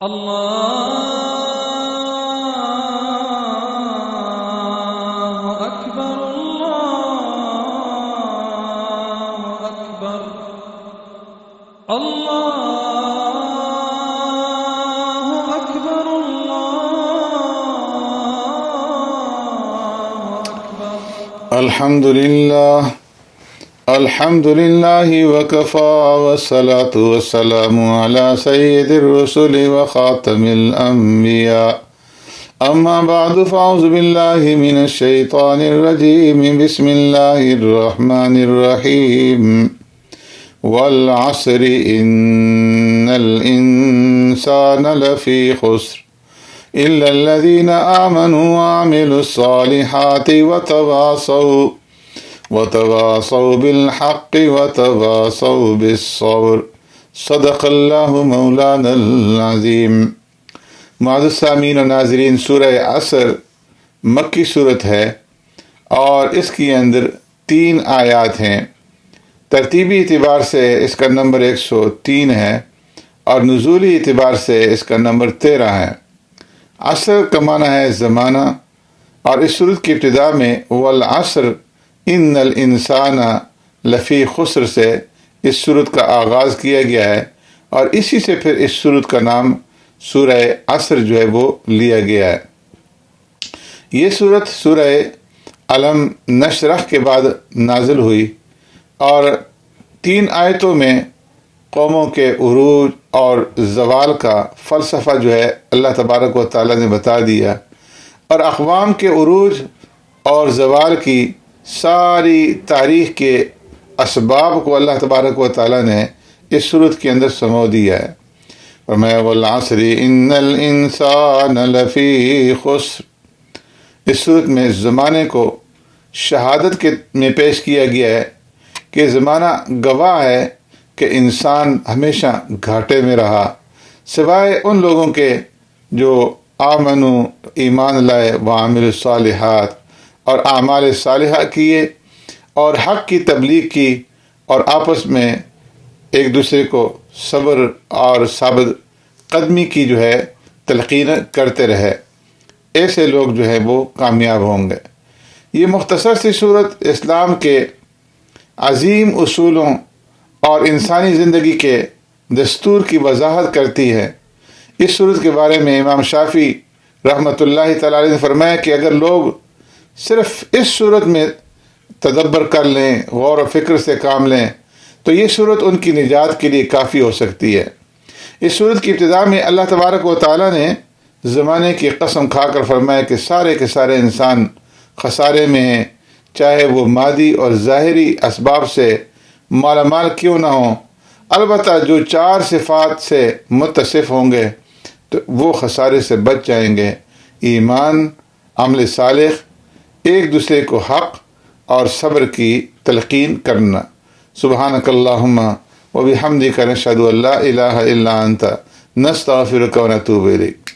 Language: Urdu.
الله أكبر الله أكبر الله أكبر الله أكبر. الحمد لله وكفى والصلاة والسلام على سيد الرسل وخاتم الأنبياء أما بعد فأعوذ بالله من الشيطان الرجيم بسم الله الرحمن الرحيم والعصر إن الإنسان لفي خسر إلا الذين آمنوا وعملوا الصالحات وتواصوا بالحق وتواصوا بالصبر صدق اللہ مولانا العظیم. معزز سامعین و ناظرین، سورہ عصر مکی صورت ہے اور اس کے اندر 3 آیات ہیں. ترتیبی اعتبار سے اس کا نمبر 103 ہے اور نزولی اعتبار سے اس کا نمبر 13 ہے. عصر کا معنی ہے زمانہ، اور اس صورت کی ابتدا میں والعصر ان الانسان لفی خسر سے اس صورت کا آغاز کیا گیا ہے، اور اسی سے پھر اس صورت کا نام سورہ عصر جو ہے وہ لیا گیا ہے. یہ صورت سورہ علم نشرح کے بعد نازل ہوئی اور 3 آیتوں میں قوموں کے عروج اور زوال کا فلسفہ جو ہے اللہ تبارک و تعالیٰ نے بتا دیا، اور اقوام کے عروج اور زوال کی ساری تاریخ کے اسباب کو اللہ تبارک و تعالیٰ نے اس صورت کے اندر سمو دیا ہے. فرمایا والعصر ان الانسان لفی خسر. اس صورت میں زمانے کو شہادت کے میں پیش کیا گیا ہے کہ زمانہ گواہ ہے کہ انسان ہمیشہ گھاٹے میں رہا، سوائے ان لوگوں کے جو آمنو ایمان لائے وعملوا الصالحات اور اعمال صالحہ کیے اور حق کی تبلیغ کی اور آپس میں ایک دوسرے کو صبر اور ثابت قدمی کی جو ہے تلقین کرتے رہے. ایسے لوگ جو ہے وہ کامیاب ہوں گے. یہ مختصر سی صورت اسلام کے عظیم اصولوں اور انسانی زندگی کے دستور کی وضاحت کرتی ہے. اس صورت کے بارے میں امام شافعی رحمۃ اللہ تعالی علیہ نے فرمایا کہ اگر لوگ صرف اس صورت میں تدبر کر لیں، غور و فکر سے کام لیں، تو یہ صورت ان کی نجات کے لیے کافی ہو سکتی ہے. اس صورت کی ابتدا میں اللہ تبارک و تعالیٰ نے زمانے کی قسم کھا کر فرمایا کہ سارے کے سارے انسان خسارے میں ہیں، چاہے وہ مادی اور ظاہری اسباب سے مالا مال کیوں نہ ہوں. البتہ جو 4 صفات سے متصف ہوں گے تو وہ خسارے سے بچ جائیں گے: ایمان، عمل صالح، ایک دوسرے کو حق اور صبر کی تلقین کرنا. سبحانک اللہم و بحمدک نشہد ان لا الہ الا انت نستغفرک و نتوب الیک.